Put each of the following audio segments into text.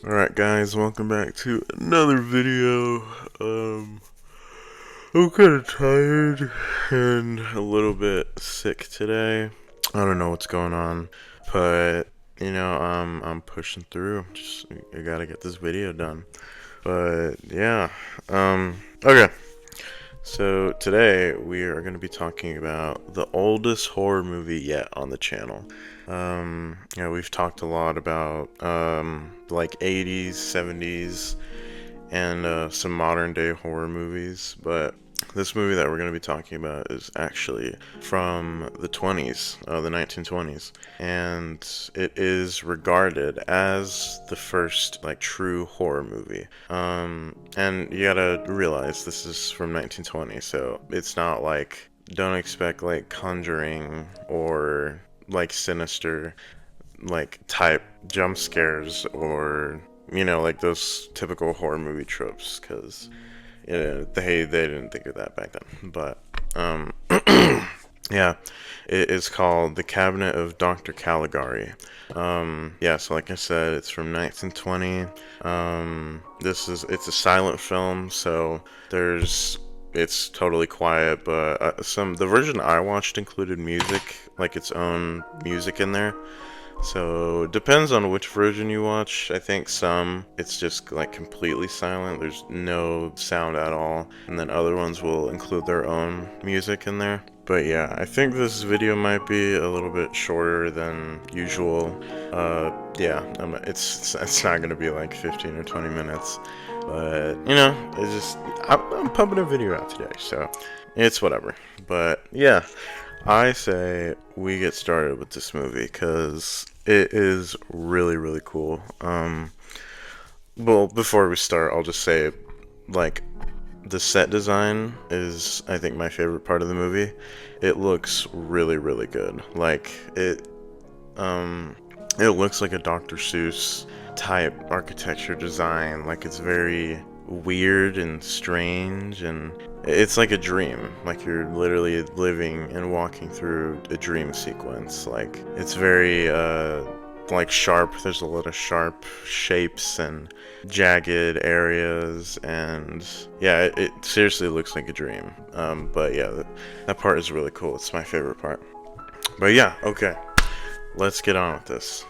Alright guys, welcome back to another video. I'm kinda tired and a little bit sick today. I don't know what's going on, but I'm pushing through. I gotta get this video done. But yeah. Okay. So today we are going to be talking about the oldest horror movie yet on the channel. We've talked a lot about like 80s, 70s, and some modern day horror movies, but this movie that we're going to be talking about is actually from the 20s, the 1920s, and it is regarded as the first like true horror movie. And you gotta realize this is from 1920, so it's not like, don't expect like Conjuring or like Sinister like type jump scares or like those typical horror movie tropes, because they didn't think of that back then. But yeah, it is called The Cabinet of Dr. Caligari. So like I said, it's from 1920. It's a silent film, so it's totally quiet, but the version I watched included music, like its own music in there. So it depends on which version you watch. I think some it's just like completely silent. There's no sound at all. And then other ones will include their own music in there. But yeah, I think this video might be a little bit shorter than usual. It's not gonna be like 15 or 20 minutes. But I'm pumping a video out today, so it's whatever. But yeah, I say we get started with this movie because it is really, really cool. Well, before we start, I'll just say, like, the set design is, I think, my favorite part of the movie. It looks really, really good. It looks like a Dr. Seuss type architecture design. Like, it's very weird and strange, and it's like a dream. Like, you're literally living and walking through a dream sequence. Like, it's very like sharp. There's a lot of sharp shapes and jagged areas, and yeah, it seriously looks like a dream. But yeah, that part is really cool. It's my favorite part. But yeah, okay, let's get on with this.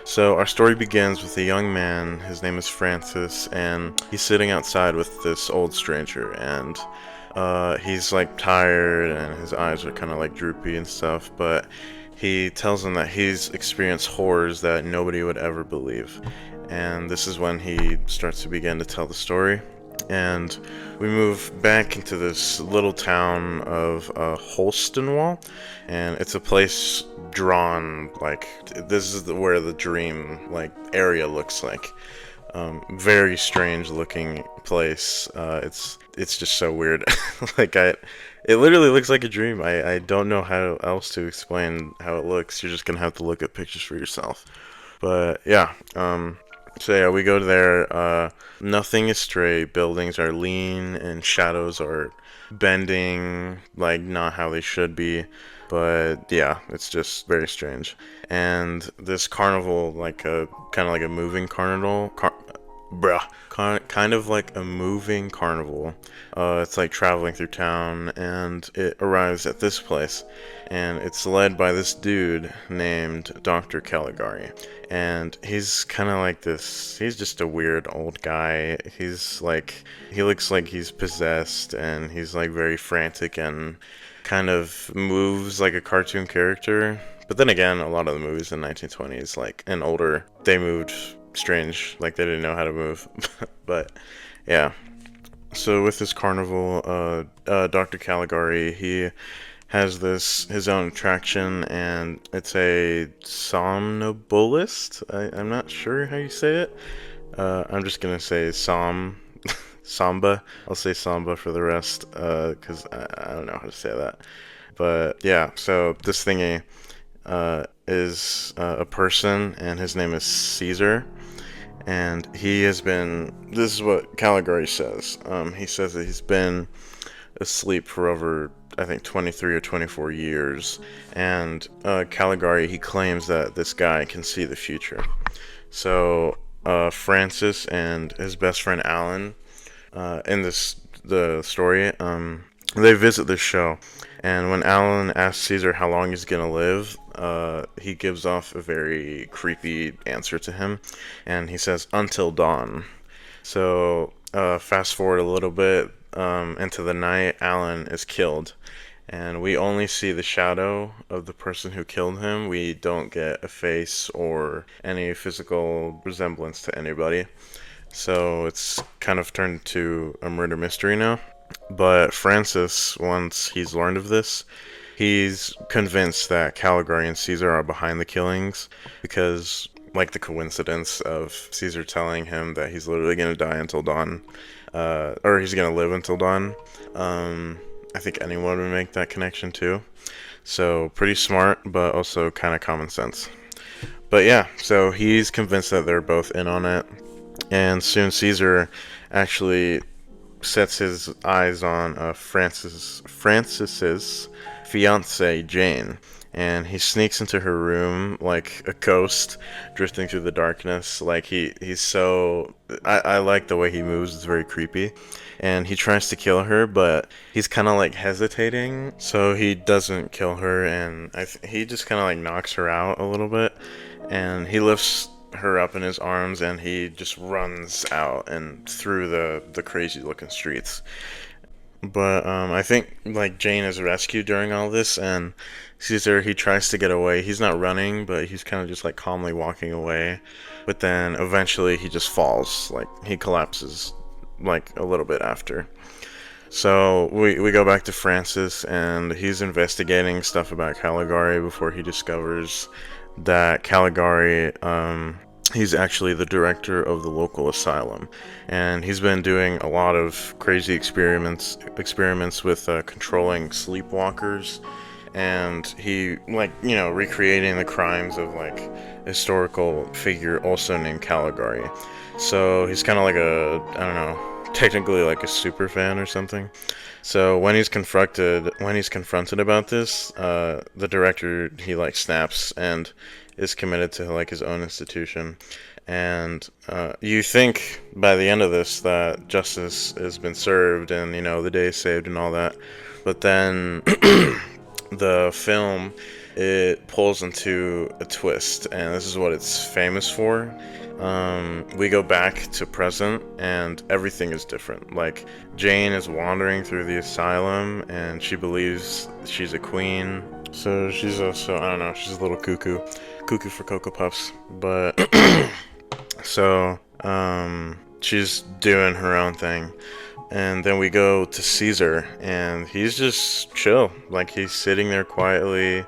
So our story begins with a young man. His name is Francis, and he's sitting outside with this old stranger, and he's like tired and his eyes are kind of like droopy and stuff, but he tells him that he's experienced horrors that nobody would ever believe. And this is when he starts to begin to tell the story. And we move back into this little town of Holstonwall, and it's a place drawn like this is where the dream like area looks like. Very strange looking place. It's just so weird. It literally looks like a dream. I don't know how else to explain how it looks. You're just gonna have to look at pictures for yourself. But yeah, so yeah, we go there. Nothing is straight. Buildings are lean, and shadows are bending, like not how they should be. But yeah, it's just very strange. And this carnival, like a kind of like a moving carnival, kind of like a moving carnival. It's like traveling through town, and it arrives at this place, and it's led by this dude named Dr. Caligari. And he's kind of like this, he's just a weird old guy. He looks like he's possessed, and he's like very frantic and kind of moves like a cartoon character. But then again, a lot of the movies in the 1920s, like and older, they moved strange, like they didn't know how to move. But yeah, so with this carnival, Dr. Caligari, he has his own attraction, and it's a somnambulist. I'm not sure how you say it. I'm just gonna say samba. I'll say samba for the rest, because I don't know how to say that. But yeah, so this thingy is a person, and his name is Caesar. And this is what Caligari says. He says that he's been asleep for over, I think, 23 or 24 years. And Caligari, he claims that this guy can see the future. So Francis and his best friend Alan in the story. They visit this show, and when Alan asks Caesar how long he's gonna live, he gives off a very creepy answer to him, and he says until dawn. So fast forward a little bit into the night, Alan is killed, and we only see the shadow of the person who killed him. We don't get a face or any physical resemblance to anybody. So it's kind of turned to a murder mystery now. But Francis, once he's learned of this, he's convinced that Caligari and Caesar are behind the killings because, like, the coincidence of Caesar telling him that he's literally going to die until dawn, or he's going to live until dawn. I think anyone would make that connection too. So, pretty smart, but also kind of common sense. But yeah, so he's convinced that they're both in on it. And soon Caesar actually sets his eyes on Francis's fiance Jane, and he sneaks into her room like a ghost, drifting through the darkness. Like he's so I like the way he moves. It's very creepy, and he tries to kill her, but he's kind of like hesitating, so he doesn't kill her, and he just kind of like knocks her out a little bit, and he lifts her up in his arms, and he just runs out and through the crazy looking streets. But I think like Jane is rescued during all this, and Caesar, he tries to get away. He's not running, but he's kind of just like calmly walking away. But then eventually he just falls, like he collapses like a little bit after. So we go back to Francis, and he's investigating stuff about Caligari before he discovers that Caligari, he's actually the director of the local asylum, and he's been doing a lot of crazy experiments with controlling sleepwalkers, and he, like, recreating the crimes of like a historical figure also named Caligari. So he's kind of like I don't know, technically like a super fan or something. So when he's confronted about this, the director, he like snaps and is committed to like his own institution. And you think by the end of this that justice has been served and the day is saved and all that, but then the film, it pulls into a twist, and this is what it's famous for. We go back to present, and everything is different. Like, Jane is wandering through the asylum, and she believes she's a queen. So she's also, I don't know, she's a little cuckoo for Cocoa Puffs. But so she's doing her own thing. And then we go to Caesar, and he's just chill. Like, he's sitting there quietly.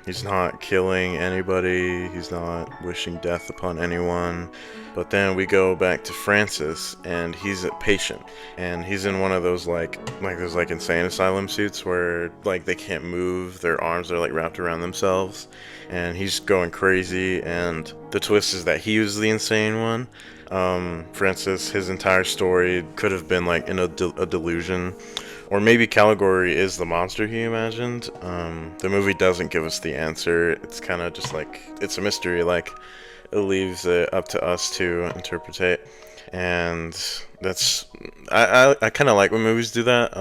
He's not killing anybody. He's not wishing death upon anyone. But then we go back to Francis, and he's a patient. And he's in one of those, like those, like, insane asylum suits where, like, they can't move. Their arms are, like, wrapped around themselves. And he's going crazy, and the twist is that he was the insane one. Francis, his entire story could have been like in a delusion, or maybe Caligari is the monster he imagined. The movie doesn't give us the answer. It's kind of just like, it's a mystery. Like, it leaves it up to us to interpret. And that's, I kind of like when movies do that.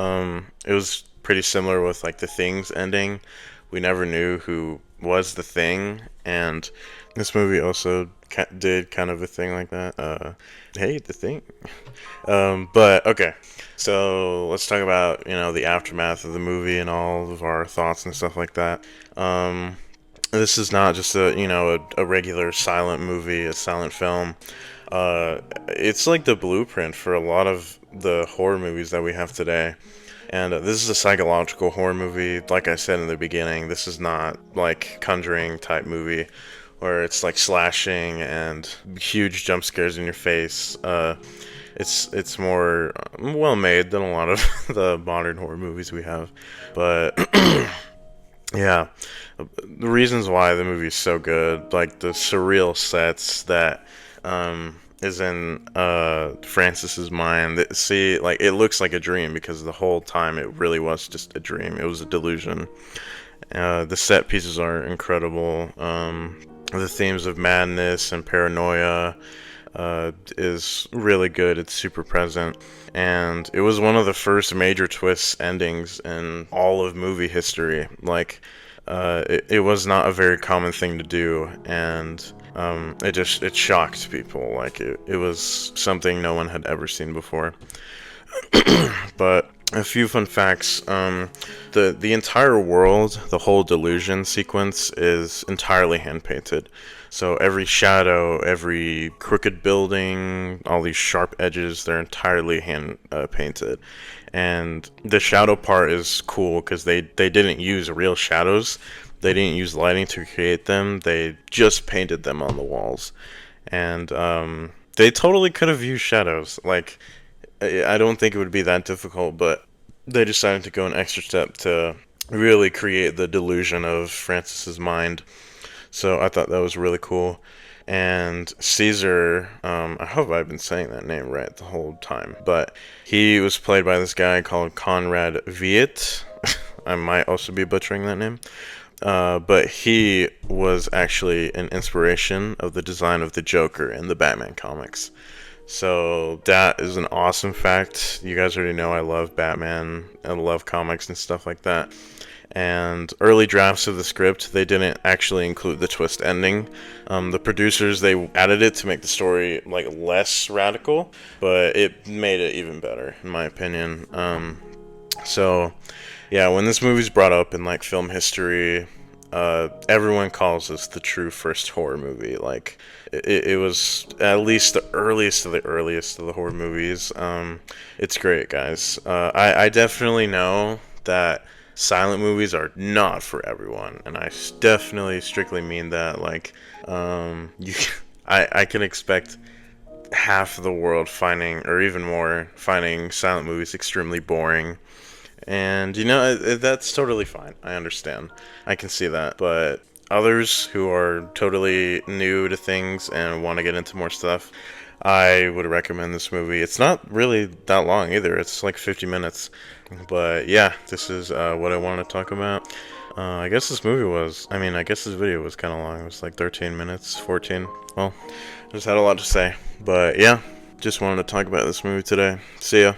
It was pretty similar with like The Thing's ending. We never knew who was the thing, and this movie also did kind of a thing like that. Hey, the thing. But okay, so let's talk about the aftermath of the movie and all of our thoughts and stuff like that. This is not just a regular silent movie, a silent film. It's like the blueprint for a lot of the horror movies that we have today. And this is a psychological horror movie. Like I said in the beginning, this is not like Conjuring type movie where it's like slashing and huge jump scares in your face. It's more well made than a lot of the modern horror movies we have. But yeah, the reasons why the movie is so good, like the surreal sets that is in Francis's mind. See, like, it looks like a dream because the whole time it really was just a dream. It was a delusion. The set pieces are incredible. The themes of madness and paranoia is really good. It's super present. And it was one of the first major twist endings in all of movie history. Like, it was not a very common thing to do, and it shocked people. Like, it was something no one had ever seen before. But a few fun facts. The entire world, the whole delusion sequence is entirely hand painted. So every shadow, every crooked building, all these sharp edges, they're entirely hand painted. And the shadow part is cool because they didn't use real shadows. They didn't use lighting to create them. They just painted them on the walls. And they totally could have used shadows. Like, I don't think it would be that difficult, but they decided to go an extra step to really create the delusion of Francis's mind. So I thought that was really cool. And Caesar, I hope I've been saying that name right the whole time, but he was played by this guy called Conrad Veidt. I might also be butchering that name. But he was actually an inspiration of the design of the Joker in the Batman comics. So that is an awesome fact. You guys already know I love Batman. I love comics and stuff like that. And early drafts of the script, they didn't actually include the twist ending. The producers, they added it to make the story like less radical, but it made it even better, in my opinion. So yeah, when this movie's brought up in like film history, everyone calls this the true first horror movie. Like, it was at least the earliest of the earliest of the horror movies. It's great, guys. I definitely know that silent movies are not for everyone, and I definitely strictly mean that. Like, you, I can expect half of the world finding, or even more, finding silent movies extremely boring. And, that's totally fine. I understand. I can see that. But others who are totally new to things and want to get into more stuff, I would recommend this movie. It's not really that long either. It's like 50 minutes. But yeah, this is what I wanted to talk about. I guess I guess this video was kind of long. It was like 13 minutes, 14. Well, I just had a lot to say. But yeah, just wanted to talk about this movie today. See ya.